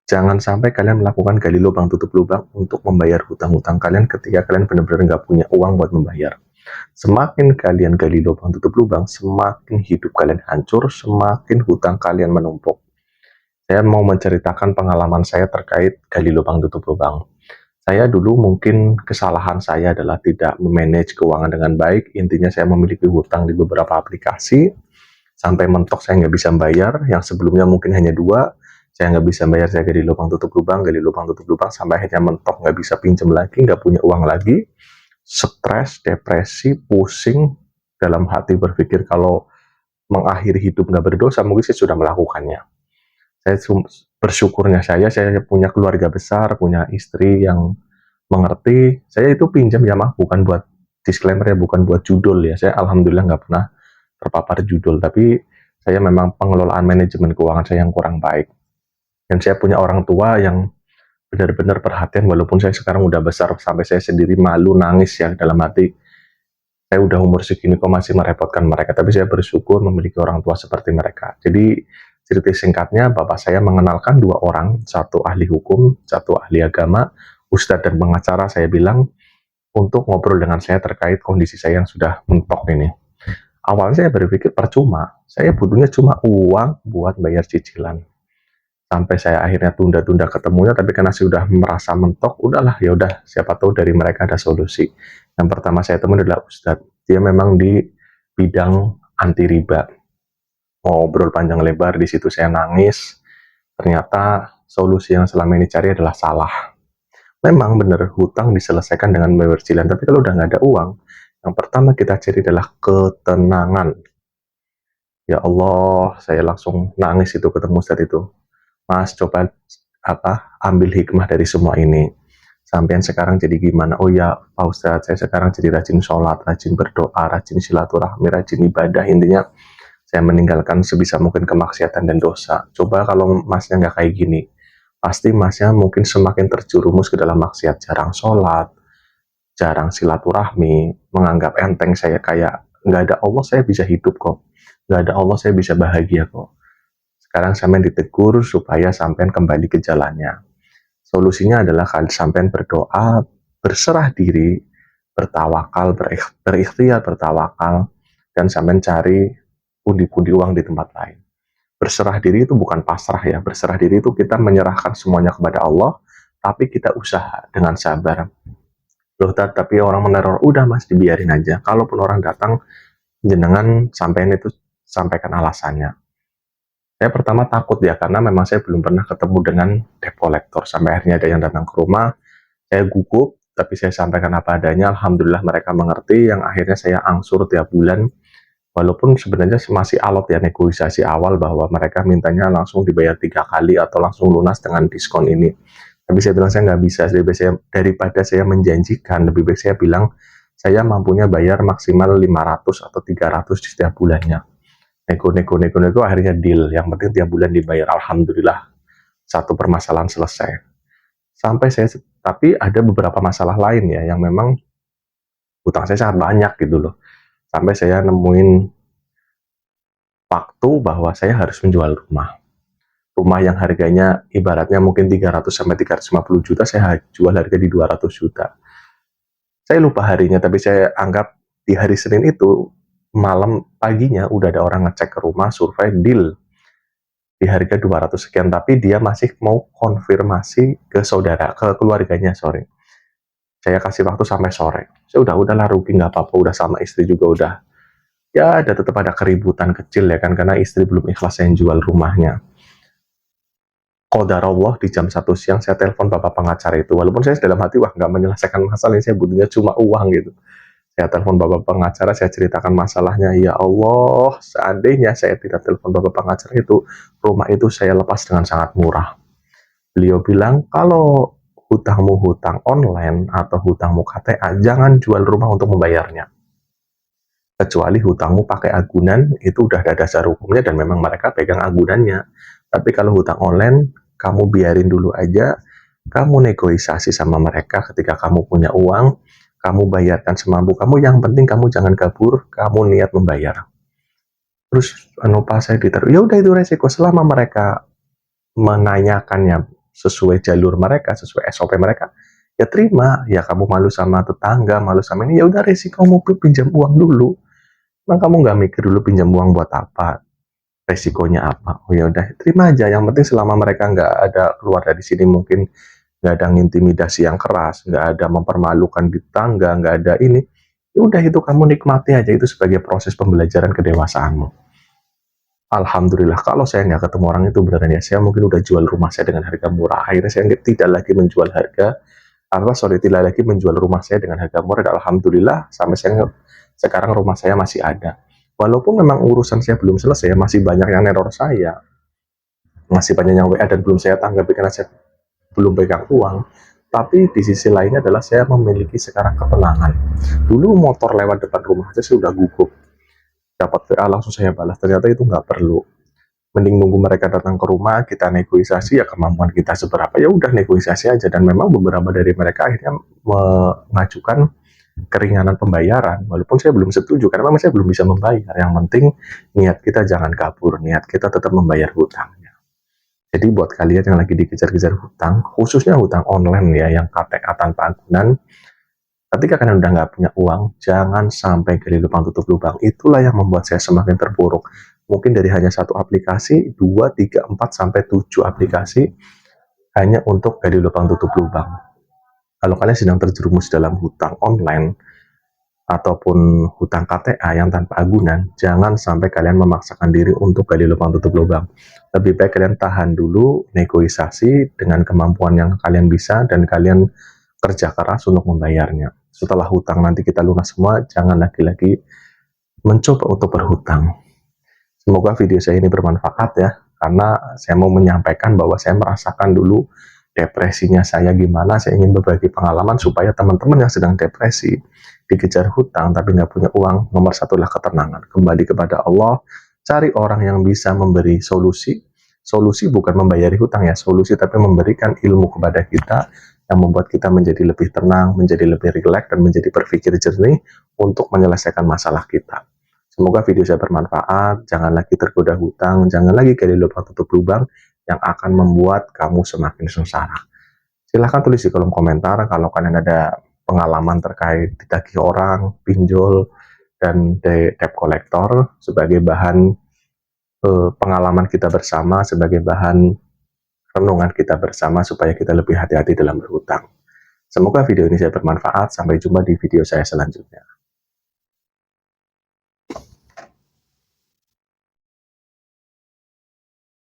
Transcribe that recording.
Jangan sampai kalian melakukan gali lubang tutup lubang untuk membayar hutang-hutang kalian ketika kalian benar-benar nggak punya uang buat membayar. Semakin kalian gali lubang tutup lubang, semakin hidup kalian hancur, semakin hutang kalian menumpuk. Saya mau menceritakan pengalaman saya terkait gali lubang tutup lubang. Saya dulu mungkin kesalahan saya adalah tidak memanage keuangan dengan baik. Intinya saya memiliki hutang di beberapa aplikasi, sampai mentok saya nggak bisa bayar. Yang sebelumnya mungkin hanya dua, saya nggak bisa bayar, saya gali lubang tutup lubang, sampai akhirnya mentok, nggak bisa pinjam lagi, nggak punya uang lagi. Stres, depresi, pusing, dalam hati berpikir kalau mengakhiri hidup nggak berdosa, mungkin saya sudah melakukannya. Saya bersyukurnya saya punya keluarga besar, punya istri yang mengerti. Saya itu pinjam ya mah, bukan buat disclaimer ya, bukan buat judul ya. Saya alhamdulillah nggak pernah terpapar judul, tapi saya memang pengelolaan manajemen keuangan saya yang kurang baik. Dan saya punya orang tua yang benar-benar perhatian, walaupun saya sekarang udah besar, sampai saya sendiri malu nangis ya dalam hati. Saya udah umur segini kok masih merepotkan mereka, tapi saya bersyukur memiliki orang tua seperti mereka. Jadi cerita singkatnya, bapak saya mengenalkan dua orang, satu ahli hukum, satu ahli agama, ustadz dan pengacara. Saya bilang untuk ngobrol dengan saya terkait kondisi saya yang sudah mentok ini. Awalnya saya berpikir percuma, saya butuhnya cuma uang buat bayar cicilan. Sampai saya akhirnya tunda-tunda ketemunya, tapi karena saya sudah merasa mentok, udahlah, ya udah, siapa tahu dari mereka ada solusi. Yang pertama saya temukan adalah Ustadz. Dia memang di bidang anti riba. Ngobrol panjang lebar, di situ saya nangis. Ternyata solusi yang selama ini cari adalah salah. Memang benar, hutang diselesaikan dengan bayar cicilan, tapi kalau udah nggak ada uang, yang pertama kita cari adalah ketenangan. Ya Allah, saya langsung nangis itu ketemu Ustadz itu. Mas, coba ambil hikmah dari semua ini. Sampean sekarang jadi gimana? Oh ya, Pak Ustadz, saya sekarang jadi rajin sholat, rajin berdoa, rajin silaturahmi, rajin ibadah. Intinya, saya meninggalkan sebisa mungkin kemaksiatan dan dosa. Coba kalau masnya nggak kayak gini, pasti masnya mungkin semakin terjerumus ke dalam maksiat. Jarang sholat, jarang silaturahmi, menganggap enteng saya kayak, nggak ada Allah saya bisa hidup kok. Nggak ada Allah saya bisa bahagia kok. Sekarang sampean ditegur supaya sampean kembali ke jalannya. Solusinya adalah kalian sampean berdoa, berserah diri, bertawakal, berikhtiar, bertawakal, dan sampean cari pundi-pundi uang di tempat lain. Berserah diri itu bukan pasrah ya. Berserah diri itu kita menyerahkan semuanya kepada Allah, tapi kita usaha dengan sabar. Loh, tapi orang meneror, udah mas, dibiarin aja. Kalaupun orang datang, jenengan sampean itu sampaikan alasannya. Saya pertama takut ya, karena memang saya belum pernah ketemu dengan debt collector. Sampai akhirnya ada yang datang ke rumah, saya gugup, tapi saya sampaikan apa adanya. Alhamdulillah mereka mengerti, yang akhirnya saya angsur tiap bulan. Walaupun sebenarnya masih alot ya negosiasi awal bahwa mereka mintanya langsung dibayar 3 kali atau langsung lunas dengan diskon ini. Tapi saya bilang saya nggak bisa, daripada saya menjanjikan, lebih baik saya bilang saya mampunya bayar maksimal 500 atau 300 di setiap bulannya. Nego, akhirnya deal. Yang penting tiap bulan dibayar. Alhamdulillah, satu permasalahan selesai. Tapi ada beberapa masalah lain ya, yang memang hutang saya sangat banyak gitu loh. Sampai saya nemuin waktu bahwa saya harus menjual rumah. Rumah yang harganya ibaratnya mungkin 300 sampai 350 juta, saya jual harga di 200 juta. Saya lupa harinya, tapi saya anggap di hari Senin itu, malam paginya udah ada orang ngecek ke rumah, survei, deal di harga 200 sekian, tapi dia masih mau konfirmasi ke keluarganya, sorry. Saya kasih waktu sampai sore. Saya udahlah, rugi nggak apa-apa, udah sama istri juga udah. Ya, tetap ada keributan kecil ya kan, karena istri belum ikhlas yang jual rumahnya. Qadarullah di jam 1 siang saya telepon bapak pengacara itu, walaupun saya dalam hati, wah nggak menyelesaikan masalah ini, saya butuhnya cuma uang gitu. Saya telepon bapak pengacara, saya ceritakan masalahnya. Ya Allah, seandainya saya tidak telepon bapak pengacara itu, rumah itu saya lepas dengan sangat murah. Beliau bilang, kalau hutangmu hutang online atau hutangmu KTA, jangan jual rumah untuk membayarnya. Kecuali hutangmu pakai agunan, itu udah ada dasar hukumnya dan memang mereka pegang agunannya. Tapi kalau hutang online, kamu biarin dulu aja, kamu negosiasi sama mereka ketika kamu punya uang, kamu bayarkan semampu kamu, yang penting kamu jangan kabur, kamu niat membayar. Terus pas saya ditaruh, ya udah itu resiko, selama mereka menanyakannya sesuai jalur mereka, sesuai SOP mereka, ya terima. Ya kamu malu sama tetangga, malu sama ini, ya udah resikomu pinjam uang dulu. Emang kamu nggak mikir dulu pinjam uang buat apa? Resikonya apa? Oh ya udah, terima aja. Yang penting selama mereka nggak ada keluar dari sini, mungkin nggak ada intimidasi yang keras, nggak ada mempermalukan di tangga, nggak ada ini, ya udah itu kamu nikmati aja, itu sebagai proses pembelajaran kedewasaanmu. Alhamdulillah, kalau saya nggak ketemu orang itu beneran ya, saya mungkin udah jual rumah saya dengan harga murah. Akhirnya saya tidak lagi menjual tidak lagi menjual rumah saya dengan harga murah. Dan alhamdulillah, sampai sekarang rumah saya masih ada. Walaupun memang urusan saya belum selesai, masih banyak yang neror saya, masih banyak yang WA dan belum saya tanggapi karena saya belum pegang uang. Tapi di sisi lainnya adalah saya memiliki sekarang ketenangan. Dulu motor lewat depan rumah saya sudah gugup, dapat WA langsung saya balas. Ternyata itu nggak perlu. Mending nunggu mereka datang ke rumah, kita negosiasi, ya kemampuan kita seberapa, ya udah negosiasi aja. Dan memang beberapa dari mereka akhirnya mengajukan keringanan pembayaran, walaupun saya belum setuju karena memang saya belum bisa membayar. Yang penting niat kita jangan kabur, niat kita tetap membayar hutangnya. Jadi buat kalian yang lagi dikejar-kejar hutang, khususnya hutang online ya, yang KTA tanpa agunan, ketika kalian udah nggak punya uang, jangan sampai gali lubang tutup lubang. Itulah yang membuat saya semakin terpuruk. Mungkin dari hanya satu aplikasi, 2, 3, 4, sampai 7 aplikasi hanya untuk gali lubang tutup lubang. Kalau kalian sedang terjerumus dalam hutang online ataupun hutang KTA yang tanpa agunan, jangan sampai kalian memaksakan diri untuk gali lubang tutup lubang. Lebih baik kalian tahan dulu, negosiasi dengan kemampuan yang kalian bisa, dan kalian kerja keras untuk membayarnya. Setelah hutang nanti kita lunas semua, jangan lagi-lagi mencoba untuk berhutang. Semoga video saya ini bermanfaat ya, karena saya mau menyampaikan bahwa saya merasakan dulu depresinya saya gimana. Saya ingin berbagi pengalaman supaya teman-teman yang sedang depresi, dikejar hutang tapi nggak punya uang, nomor satu adalah ketenangan. Kembali kepada Allah, cari orang yang bisa memberi solusi. Solusi bukan membayari hutang ya, solusi tapi memberikan ilmu kepada kita yang membuat kita menjadi lebih tenang, menjadi lebih rileks, dan menjadi berpikir jernih untuk menyelesaikan masalah kita. Semoga video saya bermanfaat, jangan lagi tergoda hutang, jangan lagi gali lubang tutup lubang yang akan membuat kamu semakin sengsara. Silahkan tulis di kolom komentar kalau kalian ada pengalaman terkait ditagih orang, pinjol, dan debt collector sebagai bahan pengalaman kita bersama, sebagai bahan renungan kita bersama supaya kita lebih hati-hati dalam berhutang. Semoga video ini saya bermanfaat, sampai jumpa di video saya selanjutnya.